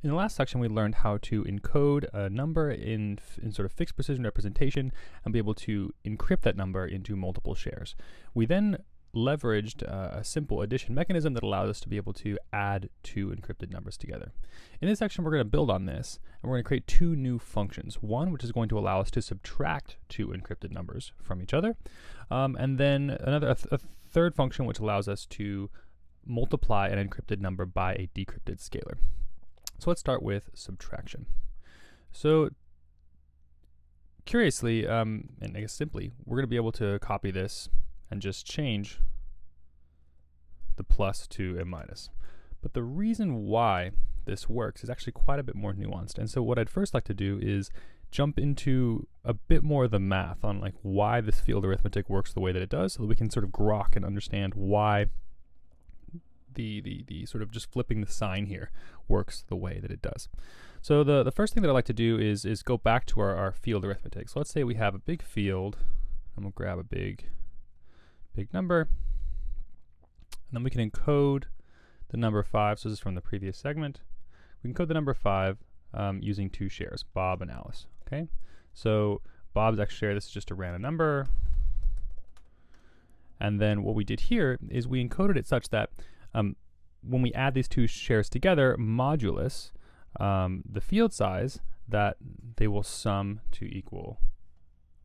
In the last section, we learned how to encode a number in sort of fixed precision representation and be able to encrypt that number into multiple shares. We then leveraged a simple addition mechanism that allows us to be able to add two encrypted numbers together. In this section, we're going to build on this, and we're going to create two new functions. One, which is going to allow us to subtract two encrypted numbers from each other, and then a third function which allows us to multiply an encrypted number by a decrypted scalar. So let's start with subtraction. So curiously, and I guess simply, we're going to be able to copy this and just change the plus to a minus. But the reason why this works is actually quite a bit more nuanced. And so what I'd first like to do is jump into a bit more of the math on like why this field arithmetic works the way that it does, so that we can sort of grok and understand why the sort of just flipping the sign here works the way that it does. So the first thing that I'd like to do is go back to our field arithmetic. So let's say we have a big field. I'm going to grab a big number, and then we can encode the number 5. So this is from the previous segment. We can encode the number 5 using two shares, Bob and Alice. Okay, so Bob's X share, this is just a random number. And then what we did here is we encoded it such that when we add these two shares together, modulus the field size, that they will sum to equal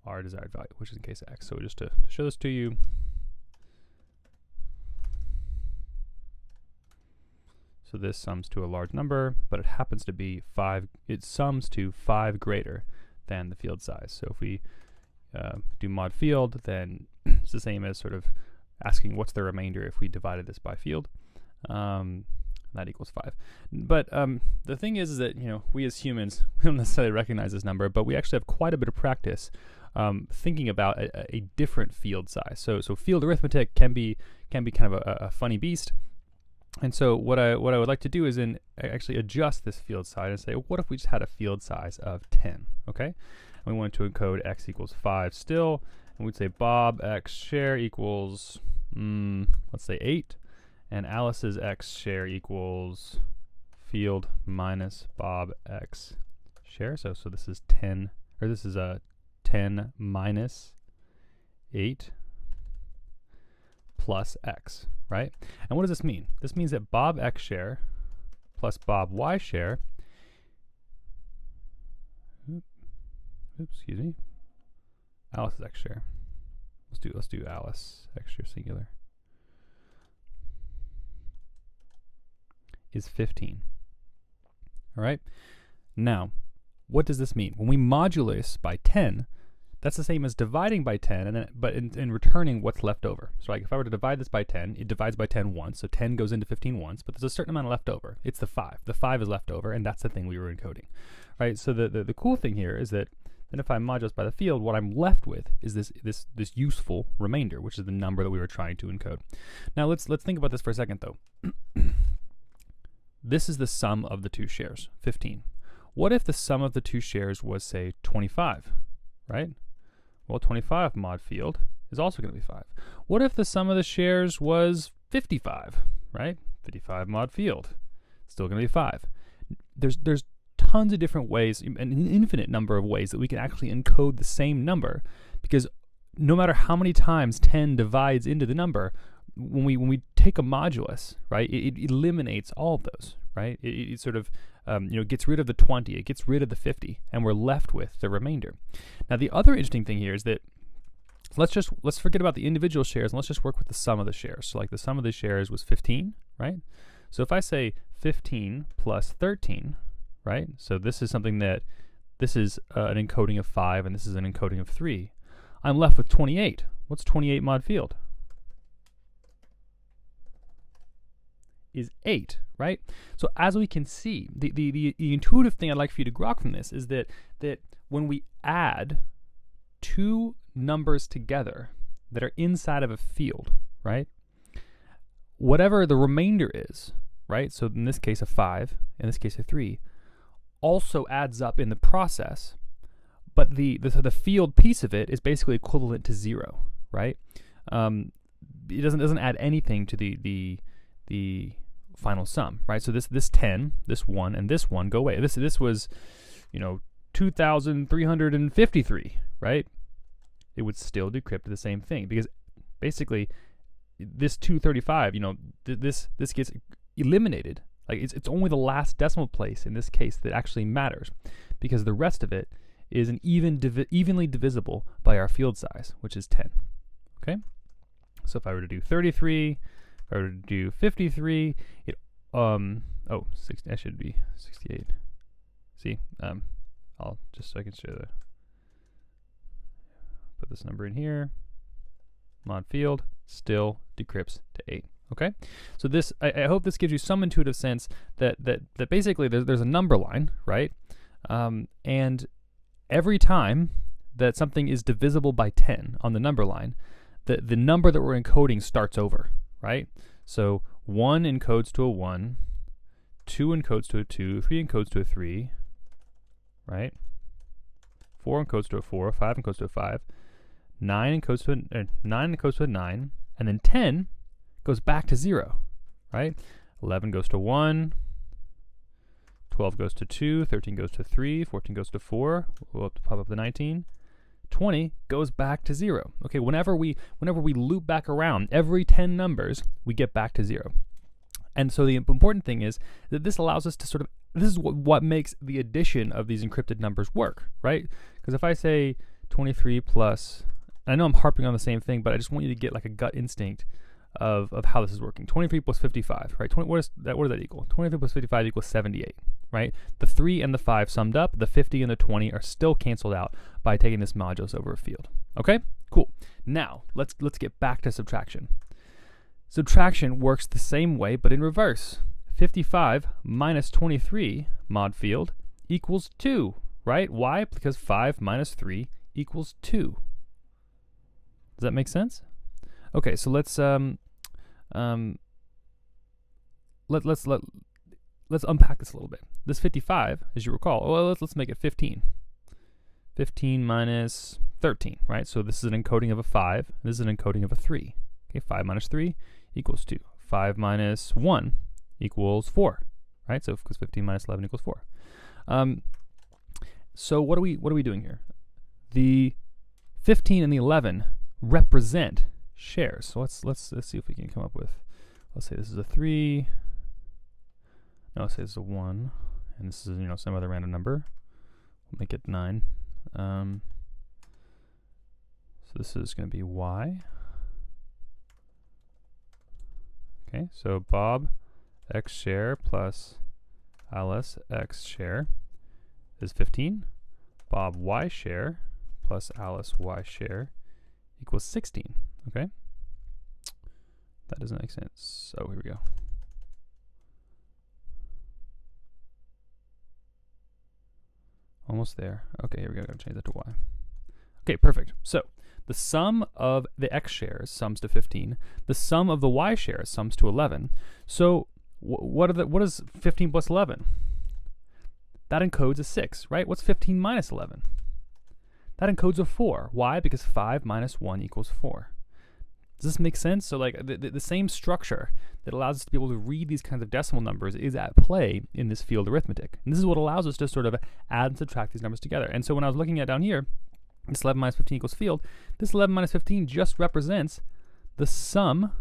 our desired value, which is in case of X. So just to show this to you, so this sums to a large number, but it happens to be 5, it sums to 5 greater than the field size. So if we do mod field, then it's the same as sort of asking what's the remainder if we divided this by field. That equals 5. But the thing is that, you know, we as humans, we don't necessarily recognize this number, but we actually have quite a bit of practice thinking about a different field size. So field arithmetic can be kind of a funny beast. And so what I would like to do is actually adjust this field size and say, what if we just had a field size of 10, okay? And we wanted to encode X equals 5 still, and we'd say Bob X share equals, let's say 8, and Alice's X share equals field minus Bob X share. So this is 10, or this is 10 minus 8 plus X, right? And what does this mean? This means that Bob X share plus Bob Y share, excuse me, Alice's X share. Let's do Alice X share singular, is 15. All right. Now, what does this mean? When we modulus by 10, that's the same as dividing by 10, and then but in returning what's left over. So like if I were to divide this by 10, it divides by 10 once, so 10 goes into 15 once, but there's a certain amount left over. It's the 5. The 5 is left over, and that's the thing we were encoding. Right? So the cool thing here is that then if I modulus by the field, what I'm left with is this useful remainder, which is the number that we were trying to encode. Now let's think about this for a second though. This is the sum of the two shares, 15. What if the sum of the two shares was, say, 25, right? Well, 25 mod field is also going to be 5. What if the sum of the shares was 55, right? 55 mod field, still going to be 5. There's tons of different ways, an infinite number of ways that we can actually encode the same number, because no matter how many times 10 divides into the number, when we take a modulus, right, it eliminates all of those, right? It sort of gets rid of the 20, it gets rid of the 50, and we're left with the remainder. Now the other interesting thing here is that let's forget about the individual shares and let's just work with the sum of the shares. So like the sum of the shares was 15, right? So if I say 15 plus 13, right? So this is something that this is an encoding of 5 and this is an encoding of 3. I'm left with 28. What's 28 mod field? Is 8, right? So as we can see, the intuitive thing I'd like for you to grok from this is that when we add two numbers together that are inside of a field, right? Whatever the remainder is, right? So in this case a 5, in this case a 3, also adds up in the process, but the field piece of it is basically equivalent to 0, right? It doesn't add anything to the final sum, right? So this 10, this 1, and this 1 go away. This was, 2,353, right? It would still decrypt the same thing, because basically this 235, this gets eliminated. Like it's only the last decimal place in this case that actually matters, because the rest of it is an evenly divisible by our field size, which is 10. Okay? So if I were to do 33, if I were to do 53, it that should be 68. See, I'll just so I can show put this number in here. Mod field still decrypts to 8. Okay, so this I hope this gives you some intuitive sense that basically there's a number line, right? And every time that something is divisible by 10 on the number line, the number that we're encoding starts over, right? So 1 encodes to a 1, 2 encodes to a 2, 3 encodes to a 3, right? 4 encodes to a 4, 5 encodes to a 5, 9 encodes to a 9, and then 10 goes back to 0, right? 11 goes to 1, 12 goes to 2, 13 goes to 3, 14 goes to 4, we'll have to pop up the 19, 20 goes back to 0. Okay, whenever we loop back around, every 10 numbers, we get back to 0. And so the important thing is that this allows us to this is what makes the addition of these encrypted numbers work, right? Because if I say 23 plus, I know I'm harping on the same thing, but I just want you to get like a gut instinct of how this is working. 23 plus 55, right? What does that equal? 23 plus 55 equals 78, right? The 3 and the 5 summed up, the 50 and the 20 are still canceled out by taking this modulus over a field. Okay, cool. Now let's get back to subtraction. Subtraction works the same way, but in reverse. 55 minus 23 mod field equals 2, right? Why? Because 5 minus 3 equals 2. Does that make sense? Okay, so let's unpack this a little bit. This 55, as you recall, well, let's make it 15. 15 minus 13, right? So this is an encoding of a 5. This is an encoding of a 3. Okay, 5 minus 3 equals 2. 5 minus 1 equals 4, right? So because 15 minus 11 equals 4. So what are we doing here? The 15 and the 11 represent shares. So let's see if we can come up with, let's say this is a 3. No, let's say this is a 1, and this is some other random number. We'll make it 9. So this is going to be y. Okay, so Bob X share plus Alice X share is 15. Bob Y share plus Alice Y share equals 16. Okay? That doesn't make sense. So here we go. Almost there. Okay, here we go. Gotta change that to Y. Okay, perfect. So the sum of the X shares sums to 15. The sum of the Y shares sums to 11. So what is 15 plus 11? That encodes a 6, right? What's 15 minus 11? That encodes a 4. Why? Because 5 minus 1 equals 4. Does this make sense? So like the same structure that allows us to be able to read these kinds of decimal numbers is at play in this field arithmetic. And this is what allows us to sort of add and subtract these numbers together. And so when I was looking at down here, this 11 minus 15 equals field, this 11 minus 15 just represents the sum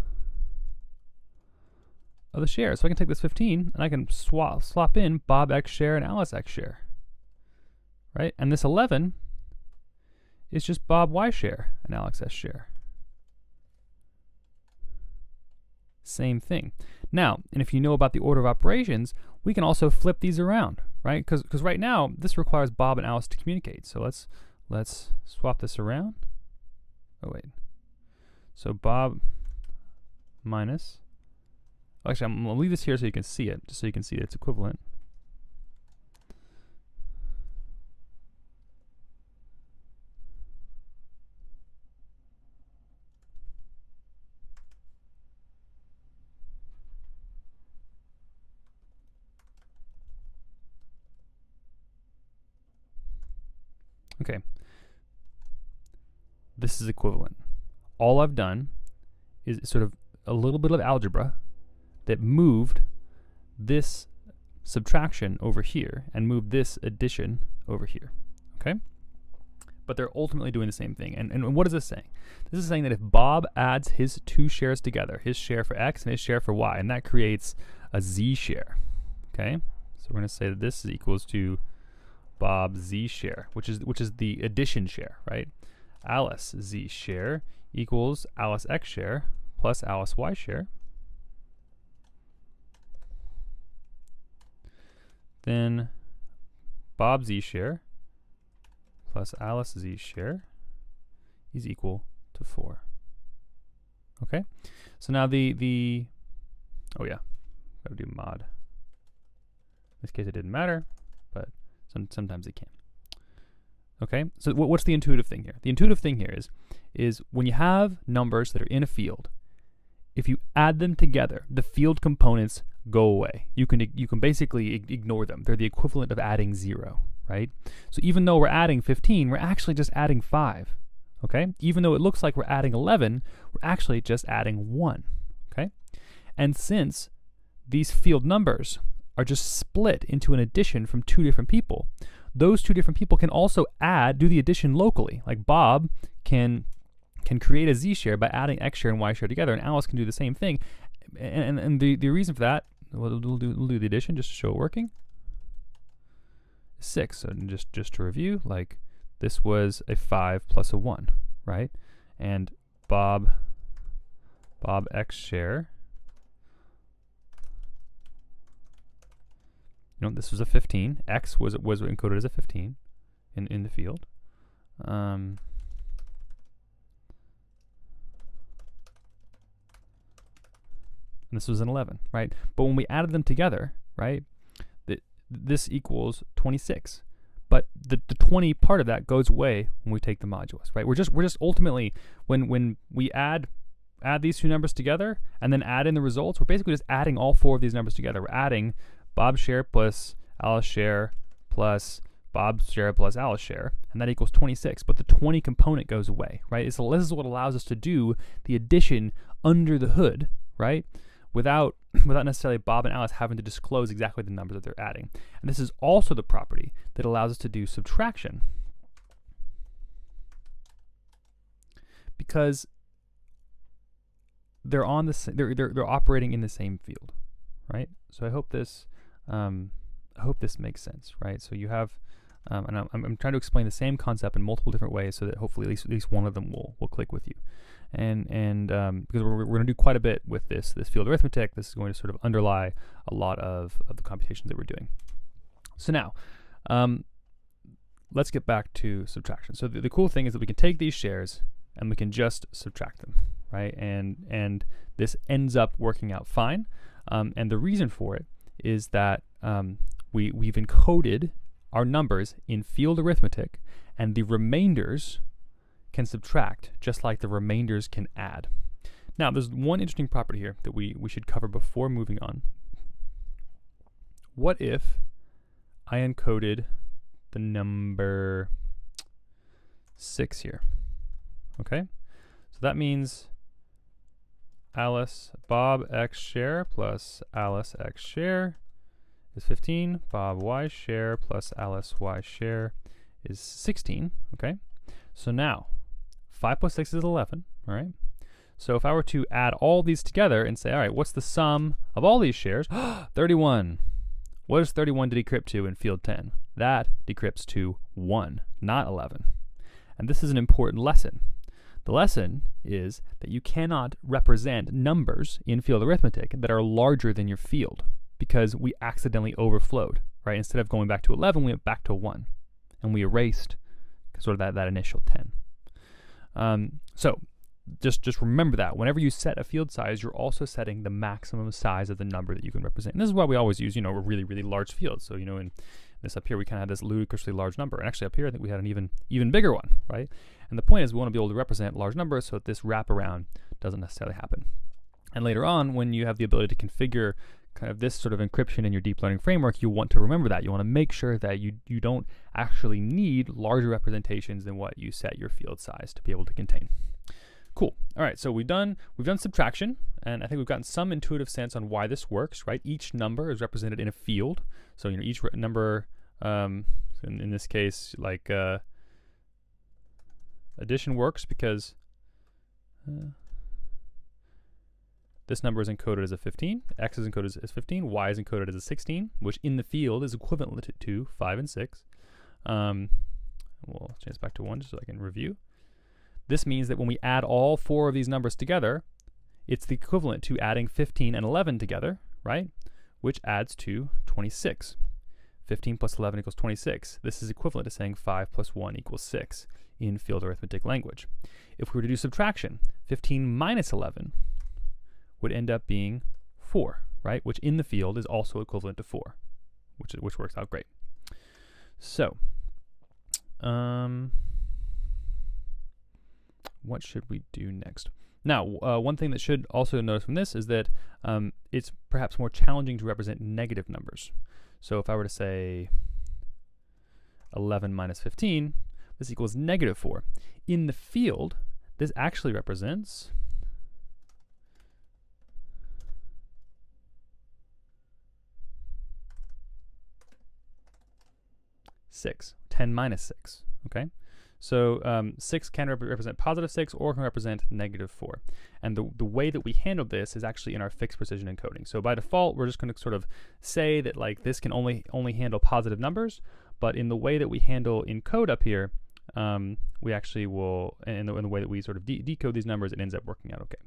of the shares. So I can take this 15 and I can swap in Bob X share and Alice X share, right? And this 11 is just Bob Y share and Alex S share. Same thing. Now, and if you know about the order of operations, we can also flip these around, right? Because right now this requires Bob and Alice to communicate. So let's swap this around. Oh wait. So Bob minus. Actually, I'm gonna leave this here so you can see it, just so you can see its equivalent. Okay, this is equivalent. All I've done is sort of a little bit of algebra that moved this subtraction over here and move this addition over here, okay? But they're ultimately doing the same thing. And what is this saying? This is saying that if Bob adds his two shares together, his share for X and his share for Y, and that creates a Z share, okay? So we're going to say that this is equals to Bob Z share, which is the addition share, right? Alice Z share equals Alice X share plus Alice Y share. Then Bob Z share plus Alice Z share is equal to 4. Okay? So now oh yeah, gotta do mod. In this case it didn't matter, but sometimes it can. Okay? So what's the intuitive thing here? The intuitive thing here is when you have numbers that are in a field, if you add them together, the field components go away. You can basically ignore them. They're the equivalent of adding 0, right? So even though we're adding 15, we're actually just adding 5, okay? Even though it looks like we're adding 11, we're actually just adding 1, okay? And since these field numbers are just split into an addition from two different people, those two different people can also do the addition locally. Like Bob can create a Z share by adding X share and Y share together, and Alice can do the same thing. And the reason for that, we'll do the addition just to show it working. 6. So just to review, like this was a 5 plus a 1, right? And Bob X share, this was a 15. X was encoded as a 15 in the field. And this was an 11, right? But when we added them together, right, this equals 26. But the 20 part of that goes away when we take the modulus, right? We're just ultimately, when we add these two numbers together and then add in the results, we're basically just adding all 4 of these numbers together. We're adding Bob's share plus Alice share plus Bob's share plus Alice share, and that equals 26. But the 20 component goes away, right? This is what allows us to do the addition under the hood, right? Without necessarily Bob and Alice having to disclose exactly the numbers that they're adding. And this is also the property that allows us to do subtraction, because they're they're operating in the same field, right? So I hope this makes sense, right? So you have and I'm trying to explain the same concept in multiple different ways so that hopefully at least one of them will click with you. And because we're going to do quite a bit with this field arithmetic, this is going to sort of underlie a lot of the computations that we're doing. So now, let's get back to subtraction. So the cool thing is that we can take these shares and we can just subtract them, right? And this ends up working out fine. And the reason for it is that we've encoded our numbers in field arithmetic, and the remainders can subtract just like the remainders can add. Now, there's one interesting property here that we should cover before moving on. What if I encoded the number 6 here? Okay, so that means Bob X share plus Alice X share is 15. Bob Y share plus Alice Y share is 16. Okay, so now 5 plus 6 is 11. All right, so if I were to add all these together and say, all right, what's the sum of all these shares? 31. What does 31 decrypt to in field 10? That decrypts to 1, not 11. And this is an important lesson. The lesson is that you cannot represent numbers in field arithmetic that are larger than your field, because we accidentally overflowed, right? Instead of going back to 11, we went back to 1, and we erased sort of that initial 10. So just remember that whenever you set a field size, you're also setting the maximum size of the number that you can represent. And this is why we always use, a really, really large field. So, in this up here, we kind of had this ludicrously large number. And actually up here, I think we had an even bigger one, right? And the point is we want to be able to represent large numbers so that this wraparound doesn't necessarily happen. And later on, when you have the ability to configure kind of this sort of encryption in your deep learning framework, you want to remember that. You want to make sure that you don't actually need larger representations than what you set your field size to be able to contain. Cool. All right, so we've done subtraction, and I think we've gotten some intuitive sense on why this works, right? Each number is represented in a field, so each number, so in this case, like addition works because this number is encoded as a 15, x is encoded as 15, y is encoded as a 16, which in the field is equivalent to 5 and 6. We'll change this back to 1 just so I can review. This means that when we add all 4 of these numbers together, it's the equivalent to adding 15 and 11 together, right? Which adds to 26. 15 plus 11 equals 26. This is equivalent to saying 5 plus 1 equals 6 in field arithmetic language. If we were to do subtraction, 15 minus 11 would end up being 4, right? Which in the field is also equivalent to 4, which works out great. So, what should we do next? Now, one thing that should also notice from this is that it's perhaps more challenging to represent negative numbers. So if I were to say 11 minus 15, this equals negative 4. In the field, this actually represents 6, 10 minus 6, okay? So 6 can represent positive 6 or can represent negative 4. And the way that we handle this is actually in our fixed precision encoding. So by default, we're just going to sort of say that like this can only handle positive numbers, but in the way that we handle encode up here, we actually will, in the way that we sort of decode these numbers, it ends up working out okay.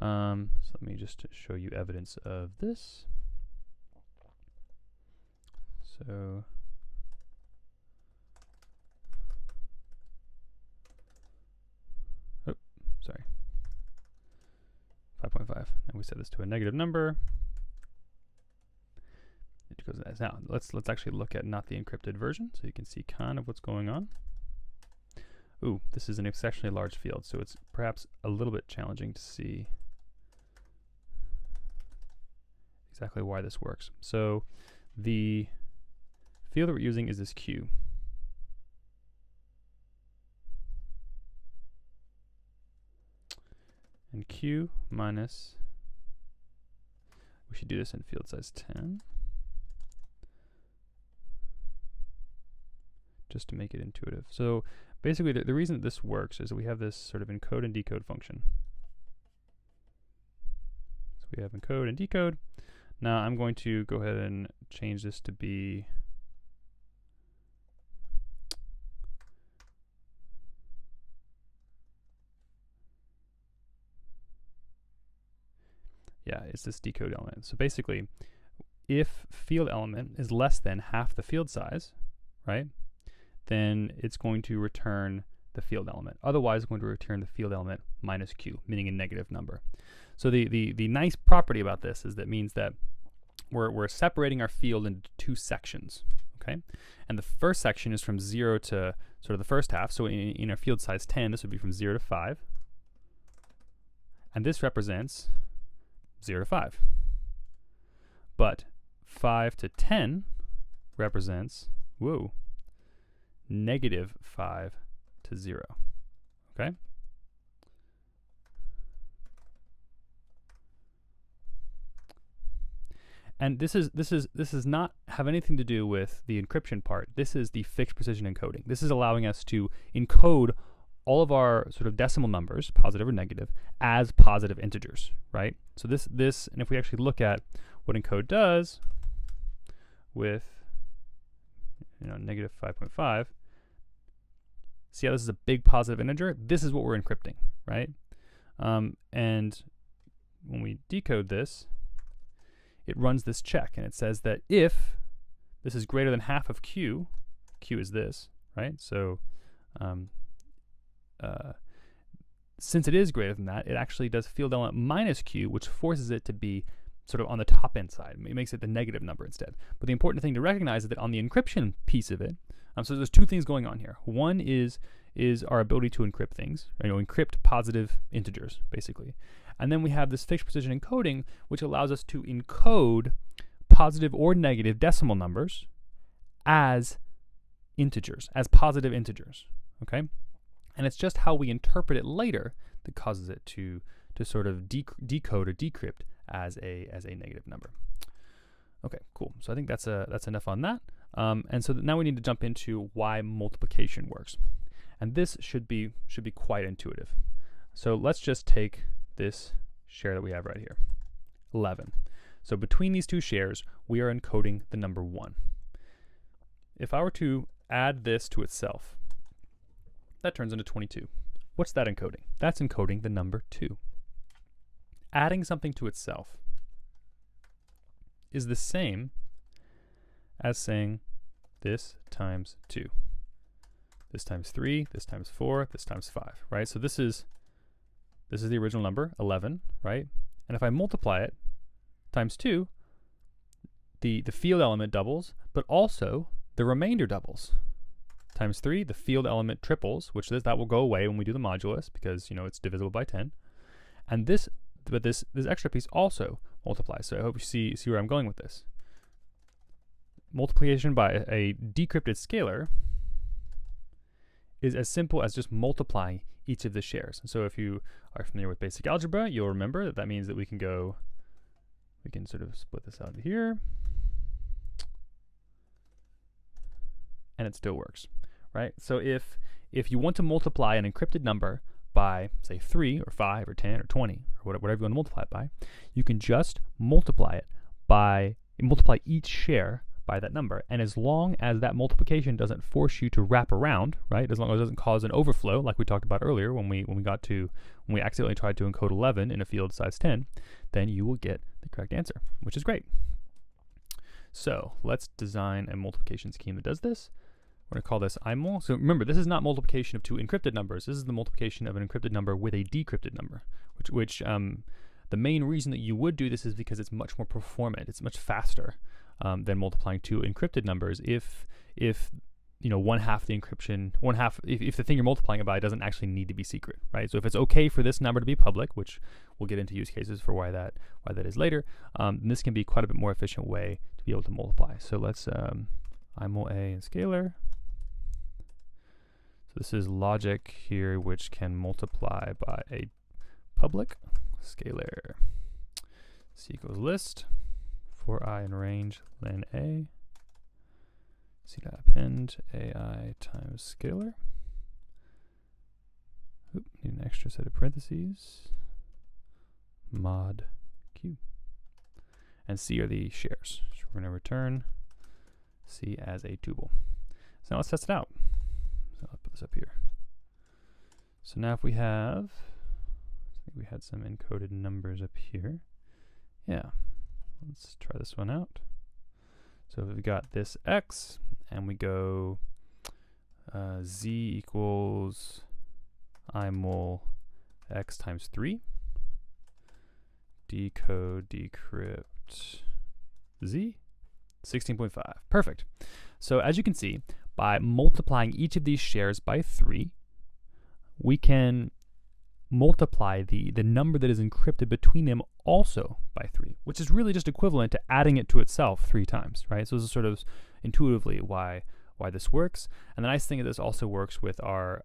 So let me just show you evidence of this. So sorry, 5.5. And we set this to a negative number. It goes as now. Let's actually look at not the encrypted version, so you can see kind of what's going on. Ooh, this is an exceptionally large field, so it's perhaps a little bit challenging to see exactly why this works. So the field that we're using is this Q. And Q minus, we should do this in field size 10, just to make it intuitive. So basically the reason that this works is that we have this sort of encode and decode function. So we have encode and decode. Now I'm going to go ahead and change this to be it's this decode element. So basically, if field element is less than half the field size, right, then it's going to return the field element. Otherwise, it's going to return the field element minus Q, meaning a negative number. So the nice property about this is that means that we're separating our field into 2 sections, okay? And the first section is from 0 to sort of the first half. So in our field size 10, this would be from 0 to 5. And this represents 0 to 5. But 5 to 10 represents, negative 5 to 0, okay? And this does not have anything to do with the encryption part. This is the fixed precision encoding. This is allowing us to encode all of our sort of decimal numbers, positive or negative, as positive integers, right? So this, and if we actually look at what encode does with, negative 5.5, see how this is a big positive integer? This is what we're encrypting, right? And when we decode this, it runs this check, and it says that if this is greater than half of Q, Q is this, right? So since it is greater than that, it actually does field element minus Q, which forces it to be sort of on the top end side. It makes it the negative number instead. But the important thing to recognize is that on the encryption piece of it, so there's 2 things going on here. One is our ability to encrypt things, encrypt positive integers, basically. And then we have this fixed precision encoding, which allows us to encode positive or negative decimal numbers as integers, as positive integers, okay? And it's just how we interpret it later that causes it to sort of decode or decrypt as a negative number. Okay, cool. So I think that's enough on that. And so now we need to jump into why multiplication works. And this should be quite intuitive. So let's just take this share that we have right here, 11. So between these two shares, we are encoding the number 1. If I were to add this to itself, that turns into 22. What's that encoding? That's encoding the number 2. Adding something to itself is the same as saying this times 2, this times 3, this times 4, this times 5, right? So this is the original number, 11, right? And if I multiply it times 2, the field element doubles, but also the remainder doubles. Times 3, the field element triples, which that will go away when we do the modulus because, you know, it's divisible by 10. And this extra piece also multiplies. So I hope you see where I'm going with this. Multiplication by a decrypted scalar is as simple as just multiplying each of the shares. And so if you are familiar with basic algebra, you'll remember that means that we can sort of split this out here, and it still works, right? So if you want to multiply an encrypted number by, say, 3 or 5 or 10 or 20 or whatever you want to multiply it by, you can just multiply each share by that number. And as long as that multiplication doesn't force you to wrap around, right? As long as it doesn't cause an overflow, like we talked about earlier when we accidentally tried to encode 11 in a field size 10, then you will get the correct answer, which is great. So let's design a multiplication scheme that does this. We're going to call this imul. So remember, this is not multiplication of two encrypted numbers. This is the multiplication of an encrypted number with a decrypted number, which the main reason that you would do this is because it's much more performant. It's much faster than multiplying two encrypted numbers if you know, if the thing you're multiplying it by doesn't actually need to be secret, right? So if it's okay for this number to be public, which we'll get into use cases for why that is later, then this can be quite a bit more efficient way to be able to multiply. So let's imul a and scalar. So this is logic here, which can multiply by a public scalar. C equals list for I in range len a. C dot append ai times scalar. Oop, need an extra set of parentheses. Mod q. And C are the shares. So we're going to return C as a tuple. So now let's test it out. So I'll put this up here. So now if we have, I think we had some encoded numbers up here. Yeah, let's try this one out. So we've got this x, and we go z equals imul x times 3. Decode, decrypt z, 16.5. Perfect. So as you can see, by multiplying each of these shares by 3, we can multiply the number that is encrypted between them also by 3, which is really just equivalent to adding it to itself 3 times, right? So this is sort of intuitively why this works. And the nice thing is this also works with our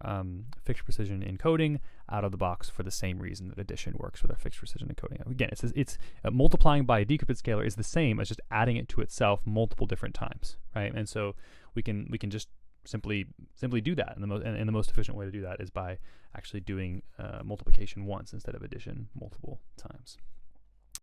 fixed precision encoding out of the box for the same reason that addition works with our fixed precision encoding. Again, it's multiplying by a decrypted scalar is the same as just adding it to itself multiple different times, right? And so we can just simply do that, and the most efficient way to do that is by actually doing multiplication once instead of addition multiple times.